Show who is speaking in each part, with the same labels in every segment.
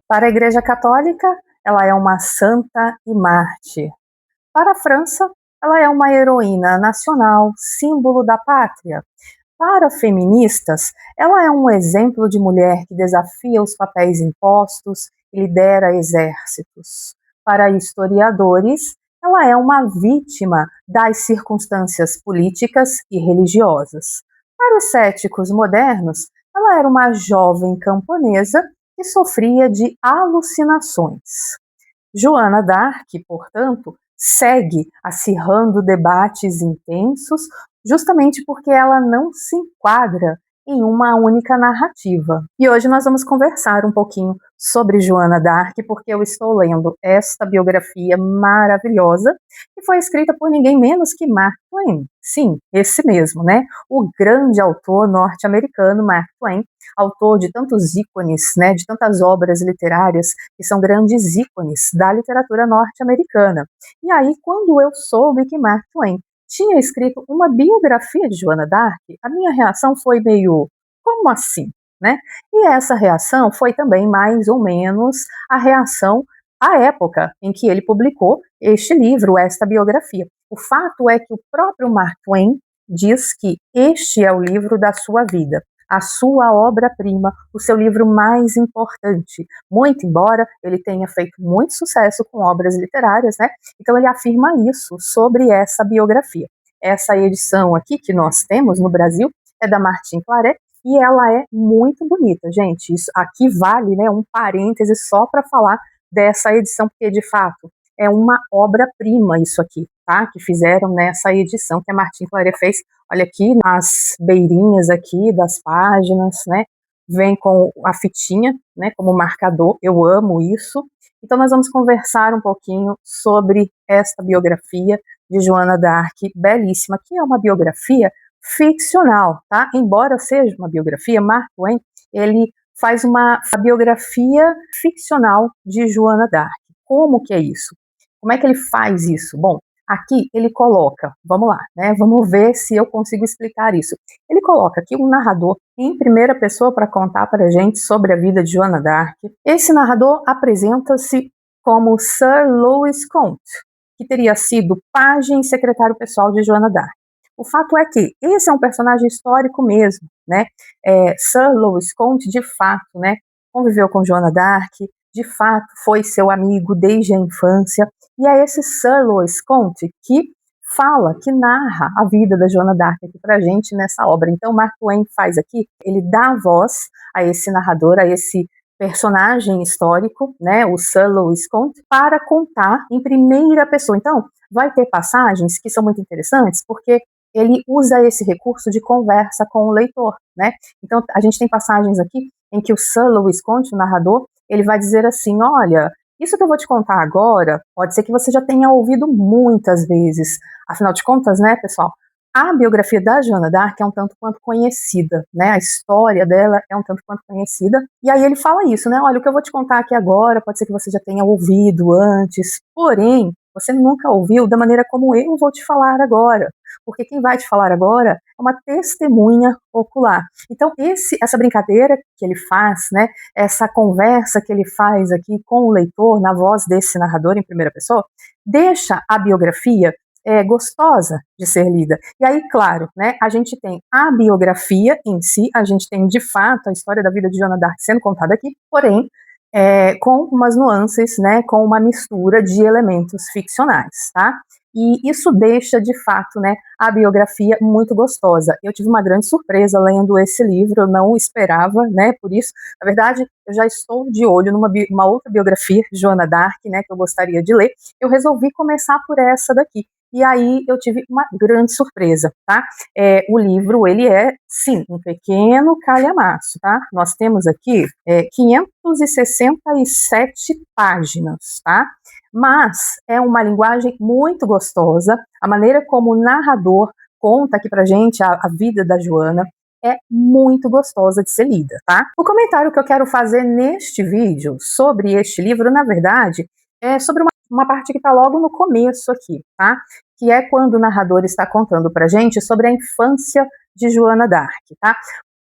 Speaker 1: Para a Igreja Católica, ela é uma santa e mártir. Para a França, ela é uma heroína nacional, símbolo da pátria. Para feministas, ela é um exemplo de mulher que desafia os papéis impostos e lidera exércitos. Para historiadores, ela é uma vítima das circunstâncias políticas e religiosas. Para os céticos modernos, ela era uma jovem camponesa que sofria de alucinações. Joana d'Arc, portanto, segue acirrando debates intensos, justamente porque ela não se enquadra em uma única narrativa. E hoje nós vamos conversar um pouquinho sobre Joana d'Arc, porque eu estou lendo esta biografia maravilhosa, que foi escrita por ninguém menos que Mark Twain. Sim, esse mesmo, né? O grande autor norte-americano Mark Twain, autor de tantos ícones, né, de tantas obras literárias que são grandes ícones da literatura norte-americana. E aí, quando eu soube que Mark Twain tinha escrito uma biografia de Joana d'Arc, a minha reação foi meio, como assim? Né? E essa reação foi também mais ou menos a reação à época em que ele publicou este livro, esta biografia. O fato é que o próprio Mark Twain diz que este é o livro da sua vida, a sua obra-prima, o seu livro mais importante, muito embora ele tenha feito muito sucesso com obras literárias, né? Então ele afirma isso sobre essa biografia. Essa edição aqui que nós temos no Brasil é da Martine Claret e ela é muito bonita, gente. Isso aqui vale, né, um parêntese só para falar dessa edição, porque de fato é uma obra-prima isso aqui, tá? Que fizeram nessa edição que a Martine Claret fez. Olha aqui nas beirinhas aqui das páginas, né? Vem com a fitinha, né? Como marcador. Eu amo isso. Então nós vamos conversar um pouquinho sobre esta biografia de Joana d'Arc, belíssima, que é uma biografia ficcional, tá? Embora seja uma biografia, Mark Twain, ele faz uma biografia ficcional de Joana d'Arc. Como que é isso? Como é que ele faz isso? Bom, aqui ele coloca, vamos lá, né? Vamos ver se eu consigo explicar isso. Ele coloca aqui um narrador em primeira pessoa para contar para a gente sobre a vida de Joana d'Arc. Esse narrador apresenta-se como Sir Lewis Conte, que teria sido pajem e secretário pessoal de Joana d'Arc. O fato é que esse é um personagem histórico mesmo, né? Sir Lewis Conte, de fato, né, conviveu com Joana d'Arc, de fato foi seu amigo desde a infância, e é esse Sir Lewis Conte que fala, que narra a vida da Joana d'Arc aqui pra gente nessa obra. Então Mark Twain faz aqui, ele dá voz a esse narrador, a esse personagem histórico, né, o Sir Lewis Conte, para contar em primeira pessoa. Então, vai ter passagens que são muito interessantes, porque ele usa esse recurso de conversa com o leitor, né? Então, a gente tem passagens aqui em que o Sir Lewis Conte, o narrador, ele vai dizer assim, olha, isso que eu vou te contar agora, pode ser que você já tenha ouvido muitas vezes. Afinal de contas, né, pessoal, a biografia da Joana d'Arc é um tanto quanto conhecida, né? A história dela é um tanto quanto conhecida. E aí ele fala isso, né? Olha, o que eu vou te contar aqui agora, pode ser que você já tenha ouvido antes, porém, você nunca ouviu da maneira como eu vou te falar agora. Porque quem vai te falar agora é uma testemunha ocular. Então, essa brincadeira que ele faz, né? Essa conversa que ele faz aqui com o leitor, na voz desse narrador em primeira pessoa, deixa a biografia gostosa de ser lida. E aí, claro, né, a gente tem a biografia em si, a gente tem de fato a história da vida de Joana d'Arc sendo contada aqui, porém, com umas nuances, né, com uma mistura de elementos ficcionais, tá? E isso deixa, de fato, né, a biografia muito gostosa. Eu tive uma grande surpresa lendo esse livro, eu não esperava, né, por isso, na verdade, eu já estou de olho numa outra biografia de Joana d'Arc, né, que eu gostaria de ler. Eu resolvi começar por essa daqui. E aí eu tive uma grande surpresa, tá? O livro, ele é, sim, um pequeno calhamaço, tá? Nós temos aqui 567 páginas, tá? Mas é uma linguagem muito gostosa, a maneira como o narrador conta aqui pra gente a vida da Joana é muito gostosa de ser lida, tá? O comentário que eu quero fazer neste vídeo sobre este livro, na verdade, é sobre uma parte que está logo no começo aqui, tá? Que é quando o narrador está contando pra gente sobre a infância de Joana d'Arc, tá?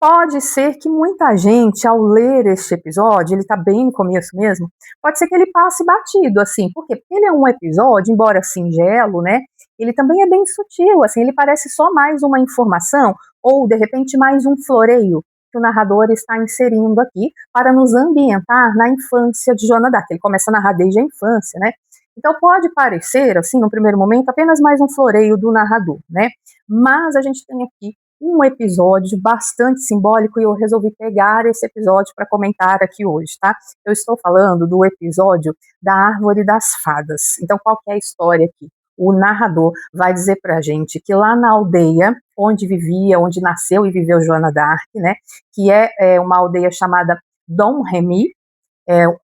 Speaker 1: pode ser que muita gente, ao ler este episódio, ele tá bem no começo mesmo, pode ser que ele passe batido, assim, por quê? Porque ele é um episódio, embora singelo, né, ele também é bem sutil, assim, ele parece só mais uma informação, ou, de repente, mais um floreio que o narrador está inserindo aqui para nos ambientar na infância de Joana d'Arc. Ele começa a narrar desde a infância, né? Então pode parecer, assim, no primeiro momento, apenas mais um floreio do narrador, né? Mas a gente tem aqui um episódio bastante simbólico e eu resolvi pegar esse episódio para comentar aqui hoje, tá? Eu estou falando do episódio da Árvore das Fadas. Então, qual que é a história aqui? O narrador vai dizer pra gente que lá na aldeia onde vivia, onde nasceu e viveu Joana d'Arc, né, que é uma aldeia chamada Dom Remy,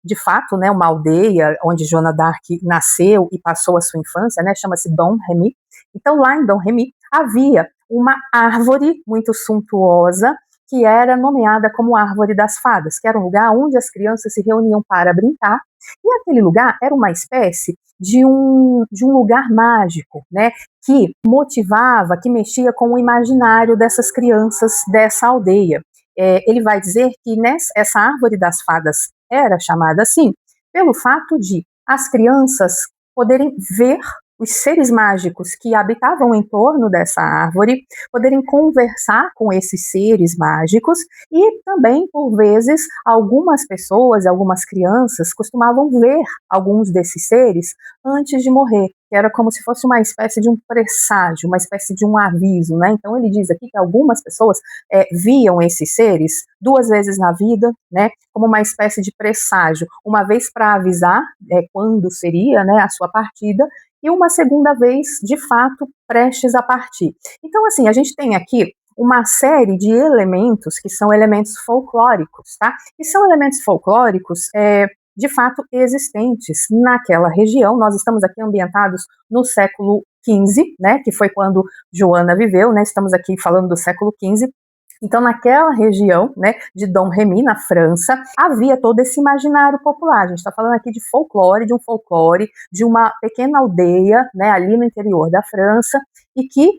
Speaker 1: de fato, né, uma aldeia onde Joana d'Arc nasceu e passou a sua infância, né, chama-se Dom Remy. Então, lá em Dom Remy havia uma árvore muito suntuosa que era nomeada como Árvore das Fadas, que era um lugar onde as crianças se reuniam para brincar, e aquele lugar era uma espécie de um lugar mágico, né, que motivava, que mexia com o imaginário dessas crianças dessa aldeia. Ele vai dizer que essa Árvore das Fadas era chamada assim pelo fato de as crianças poderem ver os seres mágicos que habitavam em torno dessa árvore, poderem conversar com esses seres mágicos e também, por vezes, algumas pessoas, algumas crianças costumavam ver alguns desses seres antes de morrer, que era como se fosse uma espécie de um presságio, uma espécie de um aviso, né? Então ele diz aqui que algumas pessoas viam esses seres 2 vezes na vida, né? Como uma espécie de presságio, uma vez para avisar quando seria, né, a sua partida, e uma segunda vez, de fato, prestes a partir. Então, assim, a gente tem aqui uma série de elementos que são elementos folclóricos, tá? E são elementos folclóricos, de fato, existentes naquela região. Nós estamos aqui ambientados no século XV, né, que foi quando Joana viveu, né? Estamos aqui falando do século XV. Então, naquela região, né, de Dom Remy, na França, havia todo esse imaginário popular. A gente está falando aqui de folclore, de uma pequena aldeia, né, ali no interior da França, e que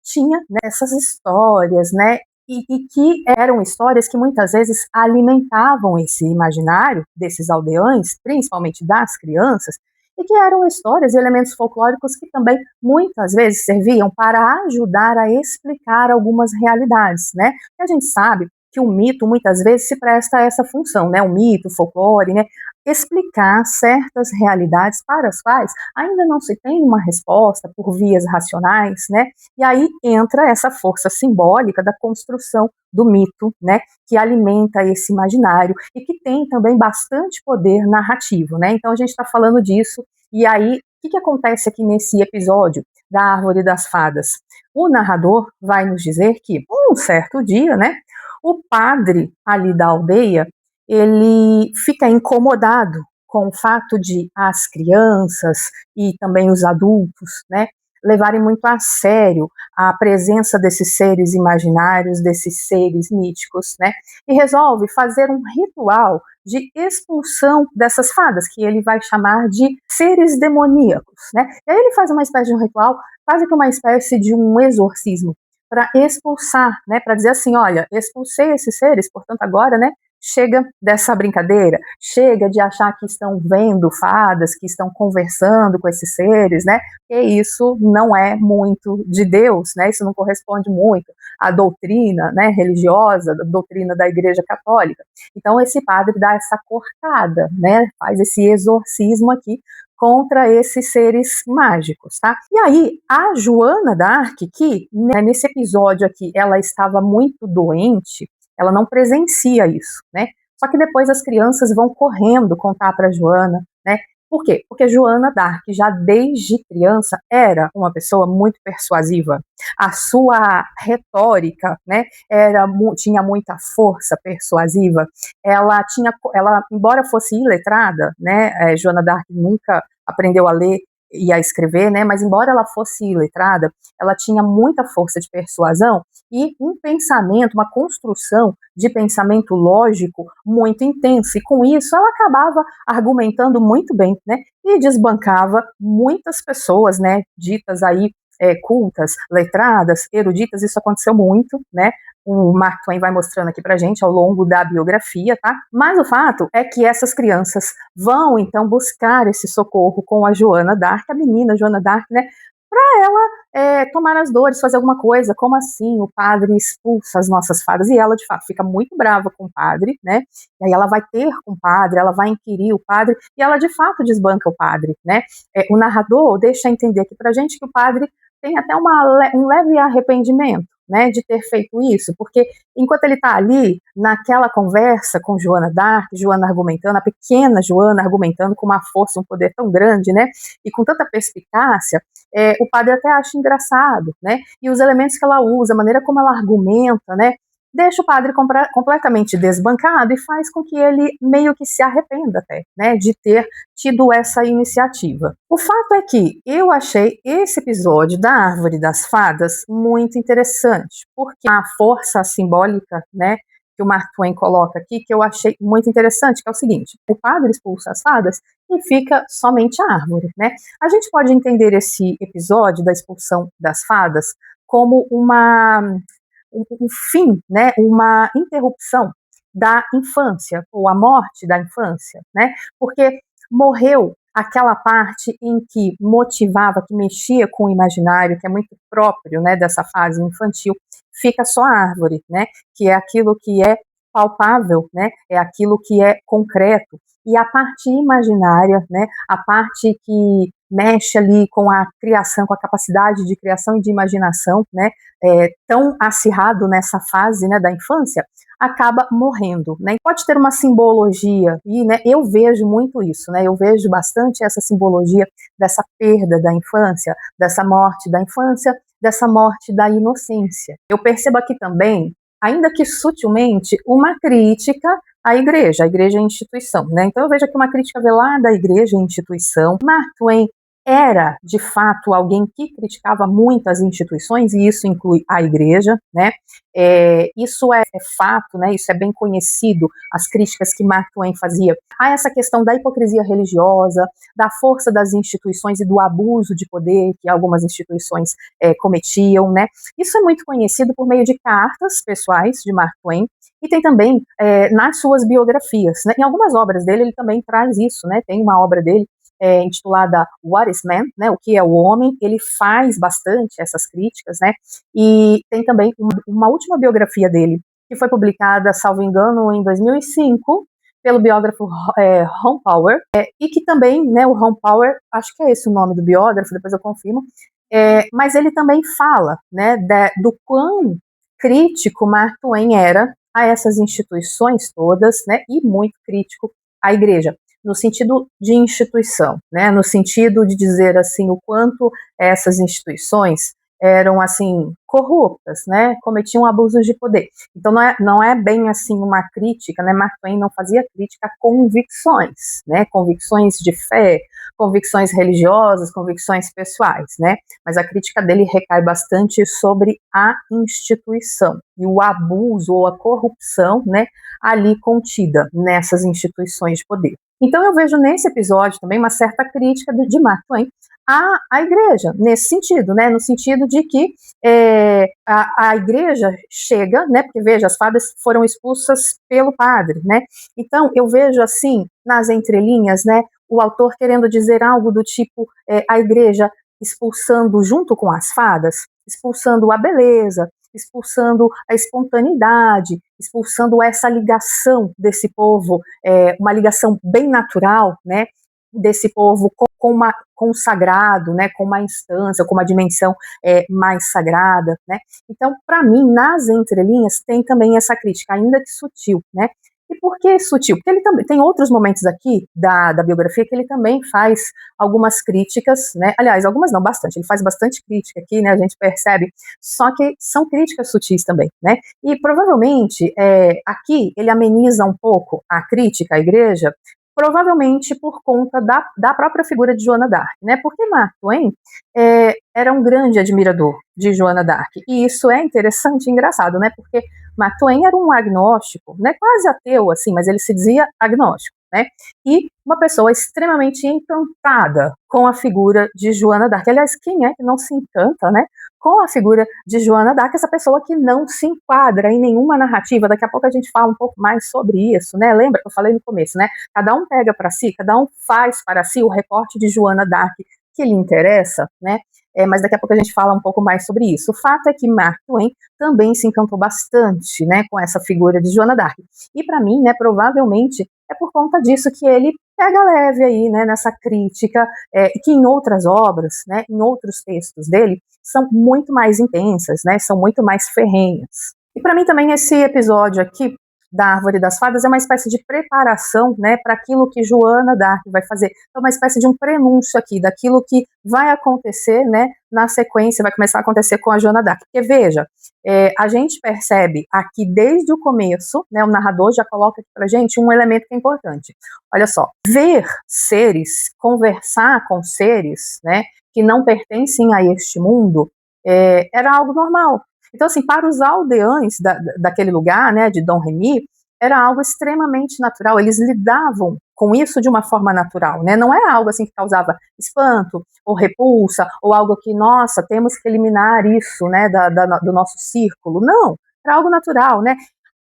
Speaker 1: tinha, né, essas histórias, né, e que eram histórias que muitas vezes alimentavam esse imaginário desses aldeões, principalmente das crianças, e que eram histórias e elementos folclóricos que também muitas vezes serviam para ajudar a explicar algumas realidades, né? E a gente sabe que o mito muitas vezes se presta a essa função, né? O mito, o folclore, né? Explicar certas realidades para as quais ainda não se tem uma resposta por vias racionais, né? E aí entra essa força simbólica da construção do mito, né? Que alimenta esse imaginário e que tem também bastante poder narrativo, né? Então a gente está falando disso, e aí o que acontece aqui nesse episódio da Árvore das Fadas? O narrador vai nos dizer que um certo dia, né? O padre ali da aldeia, ele fica incomodado com o fato de as crianças e também os adultos, né, levarem muito a sério a presença desses seres imaginários, desses seres míticos, né, e resolve fazer um ritual de expulsão dessas fadas, que ele vai chamar de seres demoníacos, né, e aí ele faz uma espécie de um ritual, quase que uma espécie de um exorcismo, para expulsar, né, para dizer assim, olha, expulsei esses seres, portanto agora, né, chega dessa brincadeira, chega de achar que estão vendo fadas, que estão conversando com esses seres, né, e isso não é muito de Deus, né, isso não corresponde muito à doutrina, né, religiosa, à doutrina da Igreja Católica. Então esse padre dá essa cortada, né, faz esse exorcismo aqui contra esses seres mágicos, tá? E aí, a Joana d'Arc, que né, nesse episódio aqui, ela estava muito doente, ela não presencia isso, né? Só que depois as crianças vão correndo contar para Joana, né? Por quê? Porque Joana d'Arc, já desde criança, era uma pessoa muito persuasiva. A sua retórica, né, tinha muita força persuasiva. Ela, embora fosse iletrada, né, Joana d'Arc nunca aprendeu a ler e a escrever, né, mas embora ela fosse iletrada, ela tinha muita força de persuasão e um pensamento, uma construção de pensamento lógico muito intenso, e com isso ela acabava argumentando muito bem, né, e desbancava muitas pessoas, né, ditas aí cultas, letradas, eruditas. Isso aconteceu muito, né, o Mark Twain vai mostrando aqui pra gente ao longo da biografia, tá? Mas o fato é que essas crianças vão, então, buscar esse socorro com a Joana d'Arc, a menina Joana d'Arc, né? Para ela tomar as dores, fazer alguma coisa. Como assim o padre expulsa as nossas fadas? E ela, de fato, fica muito brava com o padre, né? E aí ela vai ter com o padre, ela vai inquirir o padre, e ela, de fato, desbanca o padre, né? O narrador deixa entender aqui pra gente que o padre tem até um leve arrependimento, né, de ter feito isso, porque enquanto ele está ali, naquela conversa com Joana d'Arc, Joana argumentando, a pequena Joana argumentando com uma força, um poder tão grande, né, e com tanta perspicácia, o padre até acha engraçado, né, e os elementos que ela usa, a maneira como ela argumenta, né, deixa o padre completamente desbancado e faz com que ele meio que se arrependa até, né, de ter tido essa iniciativa. O fato é que eu achei esse episódio da Árvore das Fadas muito interessante, porque a força simbólica, né, que o Mark Twain coloca aqui, que eu achei muito interessante, que é o seguinte: o padre expulsa as fadas e fica somente a árvore, né? A gente pode entender esse episódio da expulsão das fadas como um fim, né, uma interrupção da infância, ou a morte da infância, né? Porque morreu aquela parte em que motivava, que mexia com o imaginário, que é muito próprio, né, dessa fase infantil, fica só a árvore, né, que é aquilo que é palpável, né, é aquilo que é concreto, e a parte imaginária, né, a parte que mexe ali com a criação, com a capacidade de criação e de imaginação, né, tão acirrado nessa fase, né, da infância, acaba morrendo, né? Pode ter uma simbologia, e né, eu vejo muito isso, né? Eu vejo bastante essa simbologia dessa perda da infância, dessa morte da infância, dessa morte da inocência. Eu percebo aqui também, ainda que sutilmente, uma crítica à igreja, a igreja é a instituição, né? Então eu vejo aqui uma crítica velada à igreja e instituição. Mark Twain era, de fato, alguém que criticava muito as instituições, e isso inclui a igreja, né? Isso é fato, né? Isso é bem conhecido, as críticas que Mark Twain fazia a essa questão da hipocrisia religiosa, da força das instituições e do abuso de poder que algumas instituições cometiam, né? Isso é muito conhecido por meio de cartas pessoais de Mark Twain, e tem também nas suas biografias, né? Em algumas obras dele ele também traz isso, né? Tem uma obra dele intitulada What is Man, né, o que é o homem, ele faz bastante essas críticas, né, e tem também uma última biografia dele, que foi publicada, salvo engano, em 2005, pelo biógrafo Ron Pauer, e que também, né, o Ron Pauer, acho que é esse o nome do biógrafo, depois eu confirmo, mas ele também fala, né, do quão crítico Mark Twain era a essas instituições todas, né, e muito crítico à igreja, no sentido de instituição, né, no sentido de dizer assim o quanto essas instituições eram assim corruptas, né, cometiam abusos de poder. Então não é bem assim uma crítica, né, Mark Twain não fazia crítica a convicções, né, convicções de fé, convicções religiosas, convicções pessoais, né, mas a crítica dele recai bastante sobre a instituição e o abuso ou a corrupção, né, ali contida nessas instituições de poder. Então eu vejo nesse episódio também uma certa crítica de Mark Twain à igreja, nesse sentido, né, no sentido de que a igreja chega, né, porque veja, as fadas foram expulsas pelo padre, né, então eu vejo assim, nas entrelinhas, né, o autor querendo dizer algo do tipo, a igreja expulsando junto com as fadas, expulsando a beleza, expulsando a espontaneidade, expulsando essa ligação desse povo, uma ligação bem natural, né, desse povo com o sagrado, né, com uma instância, com uma dimensão mais sagrada, né. Então, para mim, nas entrelinhas tem também essa crítica, ainda que sutil, né. E por que sutil? Porque ele também tem outros momentos aqui da biografia que ele também faz algumas críticas, né? Aliás, algumas não, bastante. Ele faz bastante crítica aqui, né? A gente percebe. Só que são críticas sutis também, né? E provavelmente aqui ele ameniza um pouco a crítica à igreja, provavelmente por conta da própria figura de Joana d'Arc, né? Porque Mark Twain era um grande admirador de Joana d'Arc, e isso é interessante e engraçado, né? Porque Mark Twain era um agnóstico, né? Quase ateu, assim, mas ele se dizia agnóstico. né? E uma pessoa extremamente encantada com a figura de Joana d'Arc. Aliás, quem é que não se encanta, né, com a figura de Joana d'Arc, essa pessoa que não se enquadra em nenhuma narrativa? Daqui a pouco a gente fala um pouco mais sobre isso, né? Lembra que eu falei no começo, né? Cada um pega para si, cada um faz para si o recorte de Joana d'Arc que lhe interessa, né? Mas daqui a pouco a gente fala um pouco mais sobre isso. O fato é que Mark Twain também se encantou bastante, né, com essa figura de Joana d'Arc. E para mim, né, provavelmente é por conta disso que ele pega leve aí, né, nessa crítica, que em outras obras, né, em outros textos dele, são muito mais intensas, né, são muito mais ferrenhas. E para mim também esse episódio aqui da Árvore das Fadas é uma espécie de preparação, né, para aquilo que Joana d'Arc vai fazer. É uma espécie de um prenúncio aqui daquilo que vai acontecer, né, na sequência, vai começar a acontecer com a Joana d'Arc. Porque veja, a gente percebe aqui desde o começo, né, o narrador já coloca aqui para gente um elemento que é importante. Olha só, ver seres, conversar com seres, né, que não pertencem a este mundo, era algo normal. Então, assim, para os aldeães daquele lugar, né, de Dom Remy, era algo extremamente natural. Eles lidavam com isso de uma forma natural, né? Não é algo assim que causava espanto ou repulsa ou algo que, nossa, temos que eliminar isso, né, do nosso círculo. Não, era algo natural, né?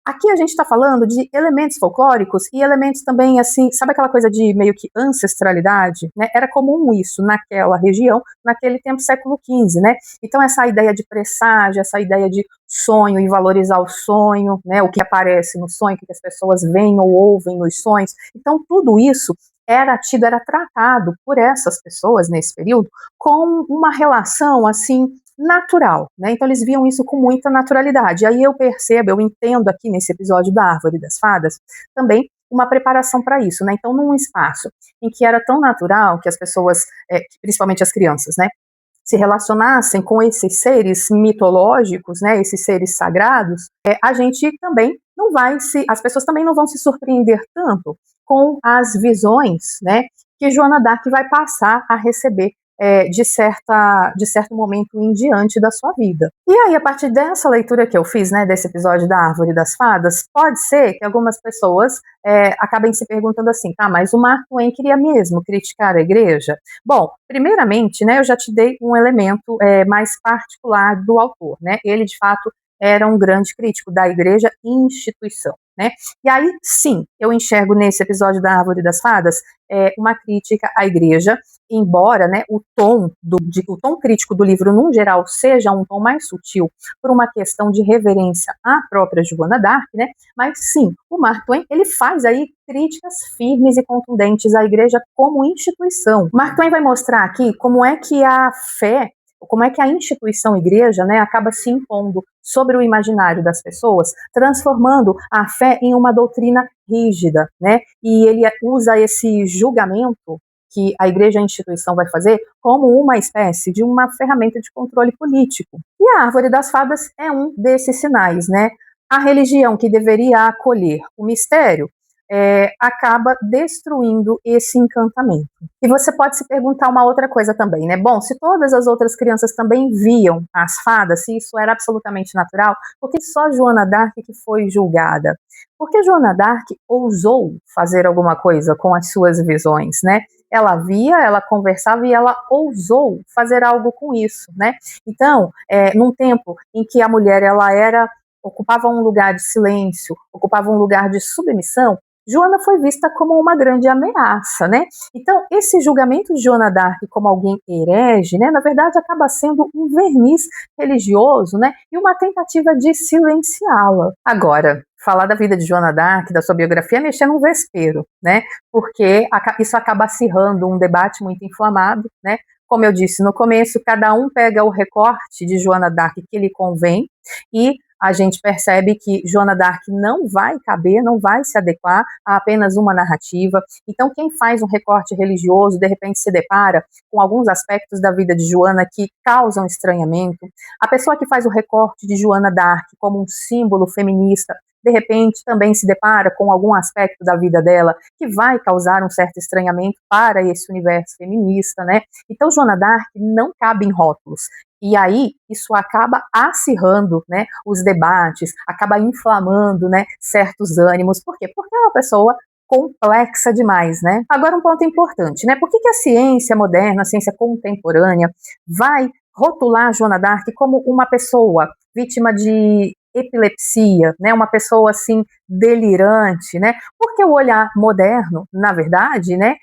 Speaker 1: Aqui a gente está falando de elementos folclóricos e elementos também, assim, sabe aquela coisa de meio que ancestralidade, né? Era comum isso naquela região, naquele tempo, século XV, né? Então essa ideia de presságio, essa ideia de sonho e valorizar o sonho, né? O que aparece no sonho, o que as pessoas veem ou ouvem nos sonhos. Então tudo isso era tido, era tratado por essas pessoas nesse período com uma relação, assim, natural, né? Então eles viam isso com muita naturalidade. Aí eu percebo, eu entendo aqui nesse episódio da Árvore das Fadas também uma preparação para isso, né? Então num espaço em que era tão natural que as pessoas, principalmente as crianças, né, se relacionassem com esses seres mitológicos, né, esses seres sagrados, a gente também não vai as pessoas também não vão se surpreender tanto com as visões, né, que Joana d'Arc vai passar a receber de certo momento em diante da sua vida. E aí, a partir dessa leitura que eu fiz, né, desse episódio da Árvore das Fadas, pode ser que algumas pessoas acabem se perguntando assim, tá, mas o Mark Twain queria mesmo criticar a igreja? Bom, primeiramente, né, eu já te dei um elemento mais particular do autor, né, ele de fato era um grande crítico da igreja instituição, né, e aí sim, eu enxergo nesse episódio da Árvore das Fadas uma crítica à igreja, embora, né, o tom crítico do livro, num geral, seja um tom mais sutil, por uma questão de reverência à própria Joana d'Arc, né, mas sim, o Mark Twain, ele faz aí críticas firmes e contundentes à igreja como instituição. Mark Twain vai mostrar aqui como é que a fé, como é que a instituição igreja, né, acaba se impondo sobre o imaginário das pessoas, transformando a fé em uma doutrina rígida, né, e ele usa esse julgamento que a igreja, a instituição, vai fazer como uma espécie de uma ferramenta de controle político. E a Árvore das Fadas é um desses sinais, né? A religião que deveria acolher o mistério acaba destruindo esse encantamento. E você pode se perguntar uma outra coisa também, né? Bom, se todas as outras crianças também viam as fadas, se isso era absolutamente natural, por que só Joana d'Arc que foi julgada? Porque Joana d'Arc ousou fazer alguma coisa com as suas visões, né? Ela via, ela conversava e ela ousou fazer algo com isso, né? Então, num tempo em que a mulher ocupava um lugar de silêncio, ocupava um lugar de submissão, Joana foi vista como uma grande ameaça, né? Então, esse julgamento de Joana d'Arc como alguém herege, né, na verdade acaba sendo um verniz religioso, né, e uma tentativa de silenciá-la. Agora, falar da vida de Joana d'Arc, da sua biografia, é mexer num vespeiro, né? Porque isso acaba acirrando um debate muito inflamado, né? Como eu disse no começo, cada um pega o recorte de Joana d'Arc que lhe convém e a gente percebe que Joana d'Arc não vai caber, não vai se adequar a apenas uma narrativa. Então, quem faz um recorte religioso, de repente se depara com alguns aspectos da vida de Joana que causam estranhamento. A pessoa que faz o recorte de Joana d'Arc como um símbolo feminista, de repente também se depara com algum aspecto da vida dela que vai causar um certo estranhamento para esse universo feminista, né? Então, Joana d'Arc não cabe em rótulos. E aí, isso acaba acirrando, né, os debates, acaba inflamando, né, certos ânimos. Por quê? Porque é uma pessoa complexa demais, né? Agora um ponto importante, né? Por que a ciência moderna, a ciência contemporânea, vai rotular Joana d'Arc como uma pessoa vítima de epilepsia, né? Uma pessoa assim delirante, né? Porque o olhar moderno, na verdade, né,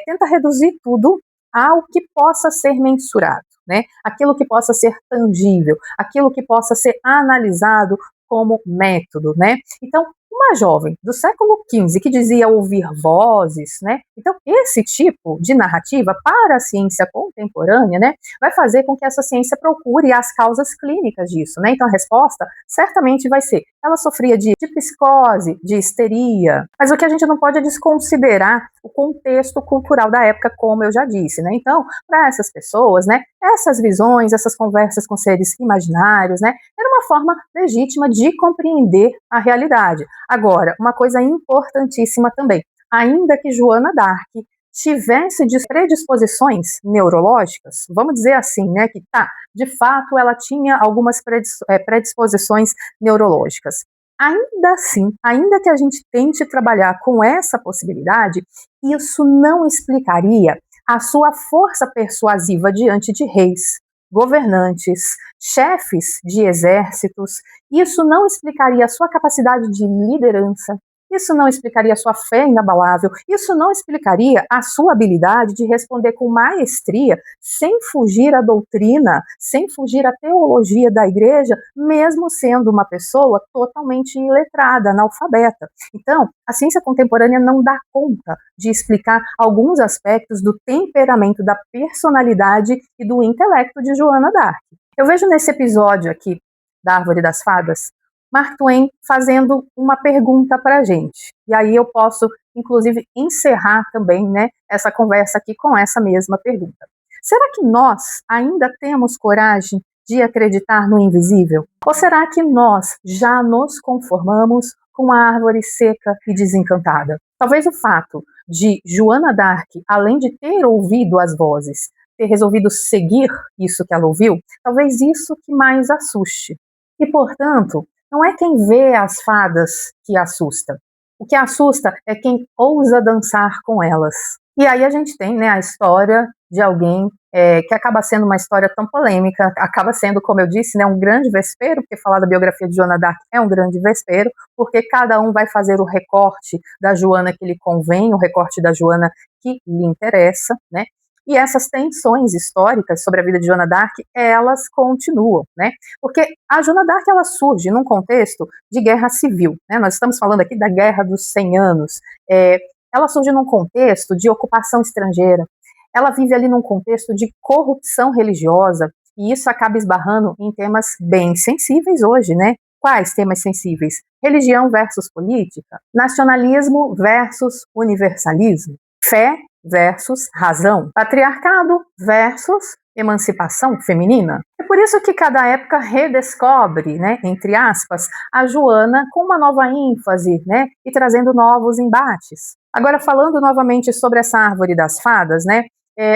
Speaker 1: tenta reduzir tudo ao que possa ser mensurado, né? Aquilo que possa ser tangível, aquilo que possa ser analisado como método, né? Então, uma jovem do século XV que dizia ouvir vozes, né? Então, esse tipo de narrativa para a ciência contemporânea, né, vai fazer com que essa ciência procure as causas clínicas disso, né? Então, a resposta certamente vai ser: ela sofria de psicose, de histeria, mas o que a gente não pode é desconsiderar o contexto cultural da época, como eu já disse, né? Então, para essas pessoas, né, essas visões, essas conversas com seres imaginários, né, era uma forma legítima de compreender a realidade. Agora, uma coisa importantíssima também, ainda que Joana d'Arc tivesse predisposições neurológicas, vamos dizer assim, né, que de fato ela tinha algumas predisposições neurológicas. Ainda assim, ainda que a gente tente trabalhar com essa possibilidade, isso não explicaria a sua força persuasiva diante de reis, governantes, chefes de exércitos. Isso não explicaria a sua capacidade de liderança, isso não explicaria a sua fé inabalável, isso não explicaria a sua habilidade de responder com maestria, sem fugir à doutrina, sem fugir à teologia da igreja, mesmo sendo uma pessoa totalmente iletrada, analfabeta. Então, a ciência contemporânea não dá conta de explicar alguns aspectos do temperamento, da personalidade e do intelecto de Joana d'Arc. Eu vejo nesse episódio aqui da Árvore das Fadas Mark Twain fazendo uma pergunta para a gente. E aí eu posso, inclusive, encerrar também, né, essa conversa aqui com essa mesma pergunta. Será que nós ainda temos coragem de acreditar no invisível? Ou será que nós já nos conformamos com a árvore seca e desencantada? Talvez o fato de Joana d'Arc, além de ter ouvido as vozes, ter resolvido seguir isso que ela ouviu, talvez isso que mais assuste. E, portanto, não é quem vê as fadas que assusta. O que assusta é quem ousa dançar com elas. E aí a gente tem, né, a história de alguém que acaba sendo uma história tão polêmica, acaba sendo, como eu disse, né, um grande vespeiro, porque falar da biografia de Joana d'Arc é um grande vespeiro, porque cada um vai fazer o recorte da Joana que lhe convém, o recorte da Joana que lhe interessa, né? E essas tensões históricas sobre a vida de Joana d'Arc, elas continuam, né? Porque a Joana d'Arc, ela surge num contexto de guerra civil, né? Nós estamos falando aqui da Guerra dos 100 Anos. Ela surge num contexto de ocupação estrangeira. Ela vive ali num contexto de corrupção religiosa, e isso acaba esbarrando em temas bem sensíveis hoje, né? Quais temas sensíveis? Religião versus política, nacionalismo versus universalismo, fé versus razão, patriarcado versus emancipação feminina. É por isso que cada época redescobre, né, entre aspas, a Joana com uma nova ênfase, né, e trazendo novos embates. Agora, falando novamente sobre essa árvore das fadas, né,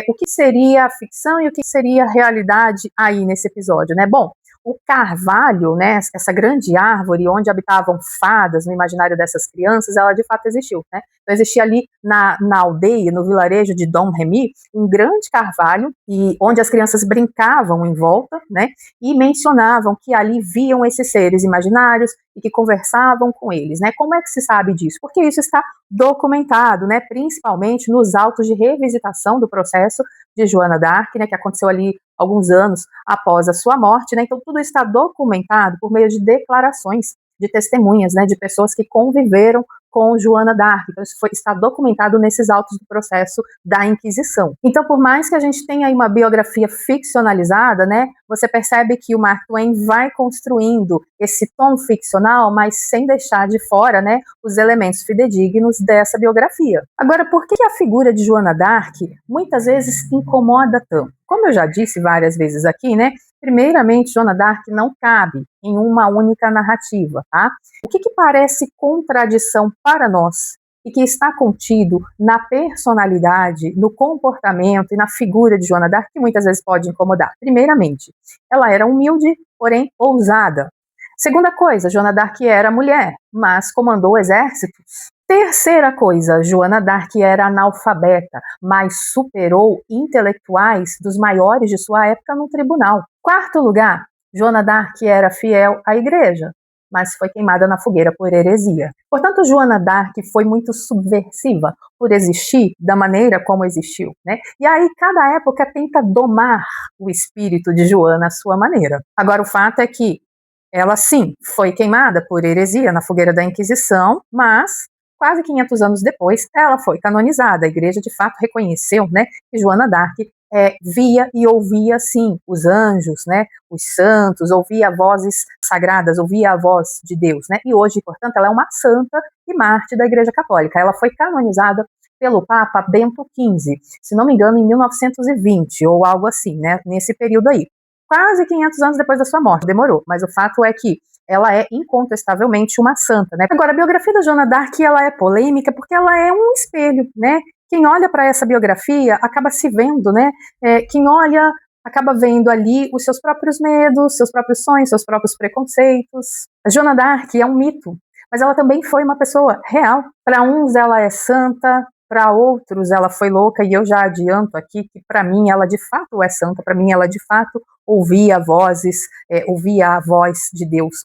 Speaker 1: o que seria ficção e o que seria realidade aí nesse episódio, né? Bom, o carvalho, né, essa grande árvore onde habitavam fadas no imaginário dessas crianças, ela de fato existiu, né? Então existia ali na aldeia, no vilarejo de Dom Remy, um grande carvalho e onde as crianças brincavam em volta, né? E mencionavam que ali viam esses seres imaginários e que conversavam com eles, né? Como é que se sabe disso? Porque isso está documentado, né? Principalmente nos autos de revisitação do processo de Joana d'Arc, né? Que aconteceu ali alguns anos após a sua morte, né? Então tudo está documentado por meio de declarações de testemunhas, né? De pessoas que conviveram com Joana d'Arc. Então isso está documentado nesses autos do processo da Inquisição. Então, por mais que a gente tenha aí uma biografia ficcionalizada, né, você percebe que o Mark Twain vai construindo esse tom ficcional, mas sem deixar de fora, né, os elementos fidedignos dessa biografia. Agora, por que a figura de Joana d'Arc muitas vezes incomoda tanto? Como eu já disse várias vezes aqui, né, primeiramente, Joana d'Arc não cabe em uma única narrativa, tá? O que parece contradição para nós e que está contido na personalidade, no comportamento e na figura de Joana d'Arc, que muitas vezes pode incomodar. Primeiramente, ela era humilde, porém ousada. Segunda coisa, Joana d'Arc era mulher, mas comandou exércitos. Terceira coisa, Joana d'Arc era analfabeta, mas superou intelectuais dos maiores de sua época no tribunal. Quarto lugar, Joana d'Arc era fiel à igreja, mas foi queimada na fogueira por heresia. Portanto, Joana d'Arc foi muito subversiva por existir da maneira como existiu, né? E aí cada época tenta domar o espírito de Joana à sua maneira. Agora, o fato é que ela, sim, foi queimada por heresia na fogueira da Inquisição, mas quase 500 anos depois ela foi canonizada. A igreja, de fato, reconheceu, né, que Joana d'Arc via e ouvia, sim, os anjos, né, os santos, ouvia vozes sagradas, ouvia a voz de Deus, né, e hoje, portanto, ela é uma santa e mártir da Igreja Católica. Ela foi canonizada pelo Papa Bento XV, se não me engano, em 1920, ou algo assim, né, nesse período aí. Quase 500 anos depois da sua morte, demorou, mas o fato é que ela é incontestavelmente uma santa, né? Agora, a biografia da Joana d'Arc, ela é polêmica porque ela é um espelho, né? Quem olha para essa biografia acaba se vendo, né? Quem olha acaba vendo ali os seus próprios medos, seus próprios sonhos, seus próprios preconceitos. A Joana d'Arc é um mito, mas ela também foi uma pessoa real. Para uns ela é santa, para outros ela foi louca, e eu já adianto aqui que para mim ela de fato é santa, para mim ela de fato ouvia vozes, ouvia a voz de Deus,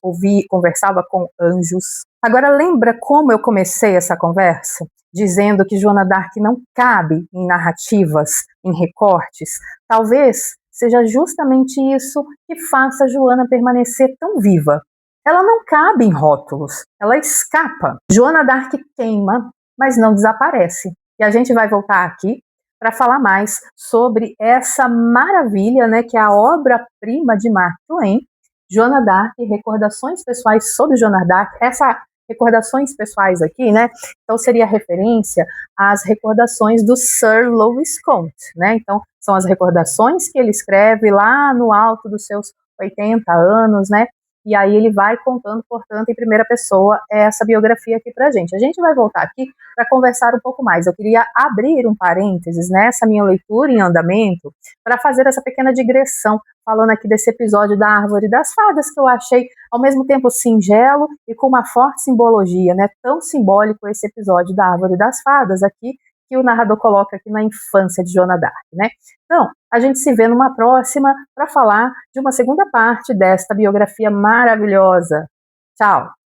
Speaker 1: conversava com anjos. Agora, lembra como eu comecei essa conversa? Dizendo que Joana d'Arc não cabe em narrativas, em recortes. Talvez seja justamente isso que faça Joana permanecer tão viva. Ela não cabe em rótulos, ela escapa. Joana d'Arc queima, mas não desaparece. E a gente vai voltar aqui para falar mais sobre essa maravilha, né, que é a obra-prima de Mark Twain, Joana d'Arc, recordações pessoais sobre Joana d'Arc. Essa recordações pessoais aqui, né, então seria referência às recordações do Sir Lewis Conte, né, então são as recordações que ele escreve lá no alto dos seus 80 anos, né, e aí ele vai contando, portanto, em primeira pessoa essa biografia aqui pra gente. A gente vai voltar aqui para conversar um pouco mais. Eu queria abrir um parênteses nessa minha leitura em andamento para fazer essa pequena digressão, falando aqui desse episódio da Árvore das Fadas, que eu achei ao mesmo tempo singelo e com uma forte simbologia, né? Tão simbólico esse episódio da Árvore das Fadas aqui, que o narrador coloca aqui na infância de Joana d'Arc, né? Então, a gente se vê numa próxima para falar de uma segunda parte desta biografia maravilhosa. Tchau!